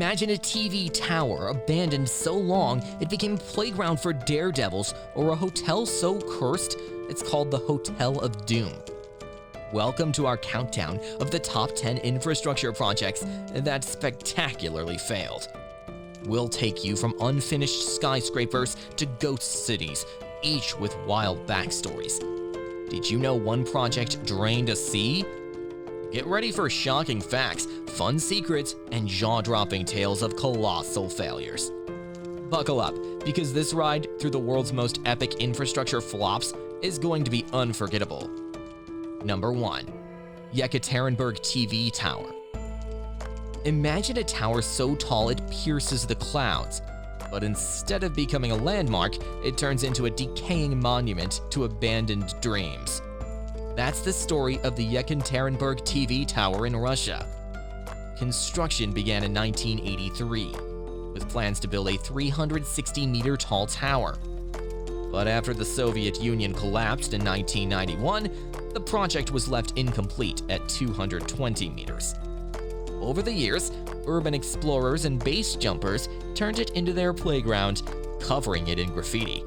Imagine a TV tower abandoned so long it became a playground for daredevils, or a hotel so cursed it's called the Hotel of Doom. Welcome to our countdown of the top 10 infrastructure projects that spectacularly failed. We'll take you from unfinished skyscrapers to ghost cities, each with wild backstories. Did you know one project drained a sea? Get ready for shocking facts, fun secrets, and jaw-dropping tales of colossal failures. Buckle up, because this ride through the world's most epic infrastructure flops is going to be unforgettable. Number 1. Yekaterinburg TV Tower. Imagine a tower so tall it pierces the clouds, but instead of becoming a landmark, it turns into a decaying monument to abandoned dreams. That's the story of the Yekaterinburg TV Tower in Russia. Construction began in 1983, with plans to build a 360-meter tall tower. But after the Soviet Union collapsed in 1991, the project was left incomplete at 220 meters. Over the years, urban explorers and base jumpers turned it into their playground, covering it in graffiti.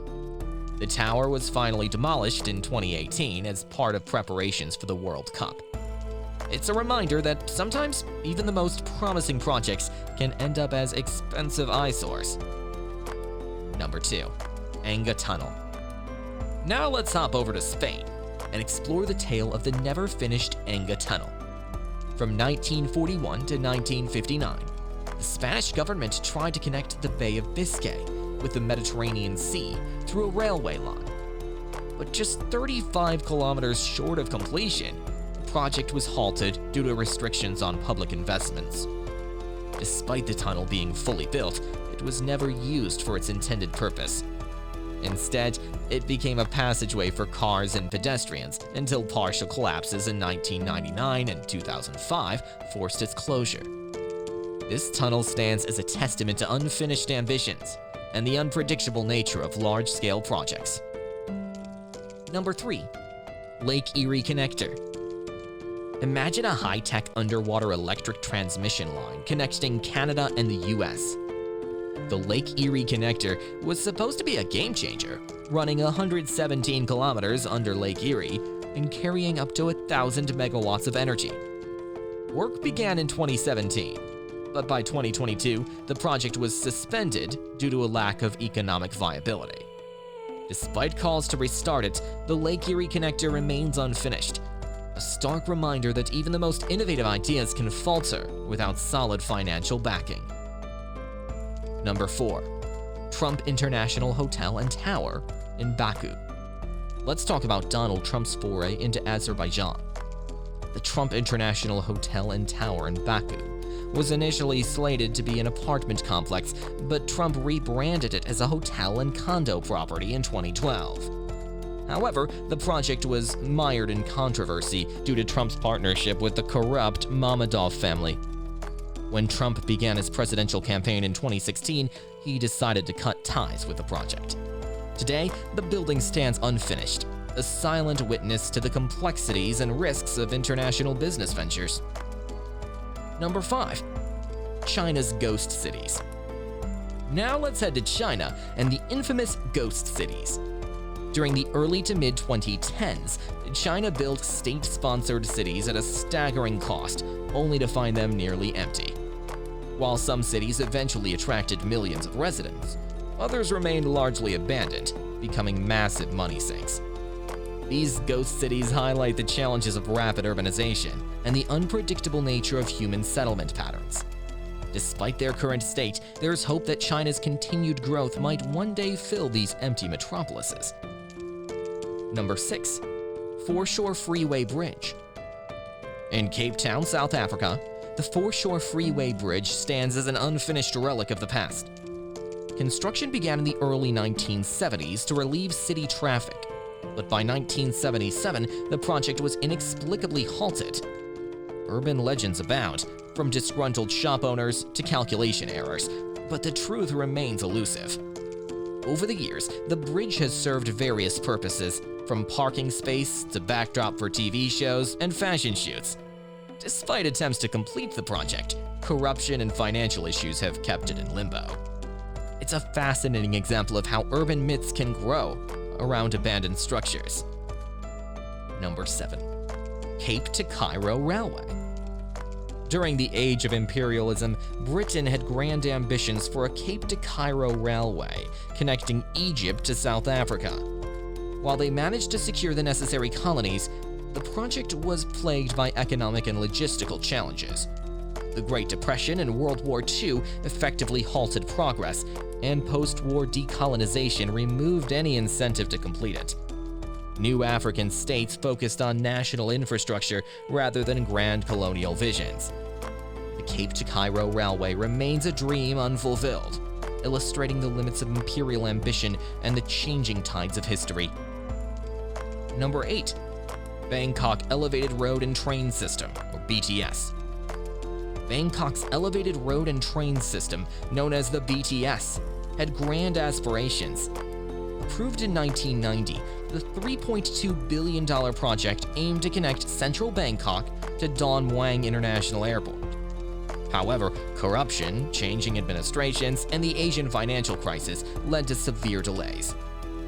The tower was finally demolished in 2018 as part of preparations for the World Cup. It's a reminder that sometimes even the most promising projects can end up as expensive eyesores. Number 2. Enga Tunnel. Now let's hop over to Spain and explore the tale of the never-finished Enga Tunnel. From 1941 to 1959, the Spanish government tried to connect the Bay of Biscay with the Mediterranean Sea through a railway line. But just 35 kilometers short of completion, the project was halted due to restrictions on public investments. Despite the tunnel being fully built, it was never used for its intended purpose. Instead, it became a passageway for cars and pedestrians until partial collapses in 1999 and 2005 forced its closure. This tunnel stands as a testament to unfinished ambitions and the unpredictable nature of large-scale projects. Number 3. Lake Erie Connector. Imagine a high-tech underwater electric transmission line connecting Canada and the US. The Lake Erie Connector was supposed to be a game-changer, running 117 kilometers under Lake Erie and carrying up to 1,000 megawatts of energy. Work began in 2017, but by 2022, the project was suspended due to a lack of economic viability. Despite calls to restart it, the Lake Erie Connector remains unfinished, a stark reminder that even the most innovative ideas can falter without solid financial backing. Number 4. Trump International Hotel and Tower in Baku. Let's talk about Donald Trump's foray into Azerbaijan. The Trump International Hotel and Tower in Baku was initially slated to be an apartment complex, but Trump rebranded it as a hotel and condo property in 2012. However, the project was mired in controversy due to Trump's partnership with the corrupt Mammadov family. When Trump began his presidential campaign in 2016, he decided to cut ties with the project. Today, the building stands unfinished, a silent witness to the complexities and risks of international business ventures. Number 5. China's Ghost Cities. Now let's head to China and the infamous ghost cities. During the early to mid-2010s, China built state-sponsored cities at a staggering cost, only to find them nearly empty. While some cities eventually attracted millions of residents, others remained largely abandoned, becoming massive money sinks. These ghost cities highlight the challenges of rapid urbanization and the unpredictable nature of human settlement patterns. Despite their current state, there is hope that China's continued growth might one day fill these empty metropolises. Number 6. Foreshore Freeway Bridge. In Cape Town, South Africa, the Foreshore Freeway Bridge stands as an unfinished relic of the past. Construction began in the early 1970s to relieve city traffic, but by 1977, the project was inexplicably halted. Urban legends abound, from disgruntled shop owners to calculation errors, but the truth remains elusive. Over the years, the bridge has served various purposes, from parking space to backdrop for TV shows and fashion shoots. Despite attempts to complete the project, corruption and financial issues have kept it in limbo. It's a fascinating example of how urban myths can grow around abandoned structures. Number 7. Cape to Cairo Railway. During the age of imperialism, Britain had grand ambitions for a Cape to Cairo railway connecting Egypt to South Africa. While they managed to secure the necessary colonies, the project was plagued by economic and logistical challenges. The Great Depression and World War II effectively halted progress, and post-war decolonization removed any incentive to complete it. New African states focused on national infrastructure rather than grand colonial visions. The Cape to Cairo Railway remains a dream unfulfilled, illustrating the limits of imperial ambition and the changing tides of history. Number 8. Bangkok Elevated Road and Train System, or BTS. Bangkok's Elevated Road and Train System, known as the BTS, had grand aspirations. Approved in 1990, the $3.2 billion project aimed to connect central Bangkok to Don Mueang International Airport. However, corruption, changing administrations, and the Asian financial crisis led to severe delays.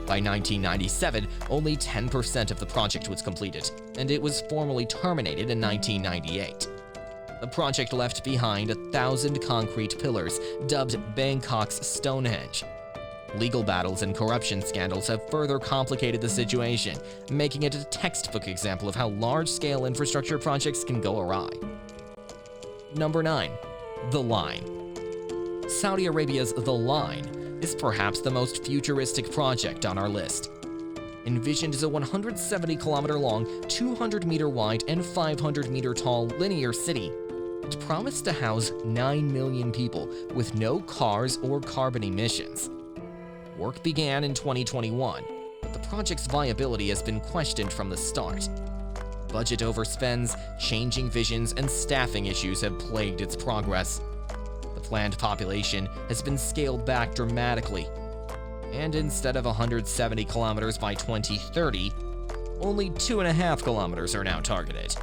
By 1997, only 10% of the project was completed, and it was formally terminated in 1998. The project left behind 1,000 concrete pillars, dubbed Bangkok's Stonehenge. Legal battles and corruption scandals have further complicated the situation, making it a textbook example of how large-scale infrastructure projects can go awry. Number 9. The Line. Saudi Arabia's The Line is perhaps the most futuristic project on our list. Envisioned as a 170-kilometer-long, 200-meter-wide, and 500-meter-tall linear city, it promised to house 9 million people with no cars or carbon emissions. Work began in 2021, but the project's viability has been questioned from the start. Budget overspends, changing visions, and staffing issues have plagued its progress. The planned population has been scaled back dramatically, and instead of 170 kilometers by 2030, only 2.5 kilometers are now targeted.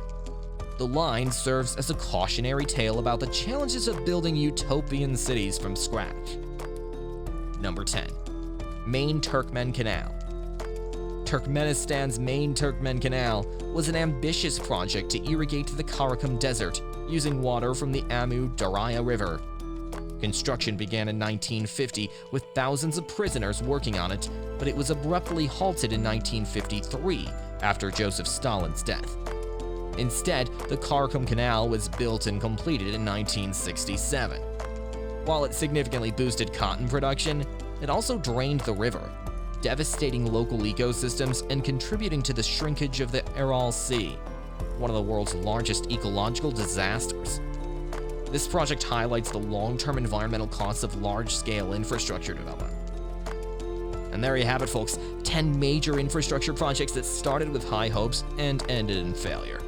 The line serves as a cautionary tale about the challenges of building utopian cities from scratch. Number 10. Main Turkmen Canal. Turkmenistan's Main Turkmen Canal was an ambitious project to irrigate the Karakum Desert using water from the Amu Darya River. Construction began in 1950 with thousands of prisoners working on it, but it was abruptly halted in 1953 after Joseph Stalin's death. Instead, the Karakum Canal was built and completed in 1967. While it significantly boosted cotton production, it also drained the river, devastating local ecosystems and contributing to the shrinkage of the Aral Sea, one of the world's largest ecological disasters. This project highlights the long-term environmental costs of large-scale infrastructure development. And there you have it, folks, 10 major infrastructure projects that started with high hopes and ended in failure.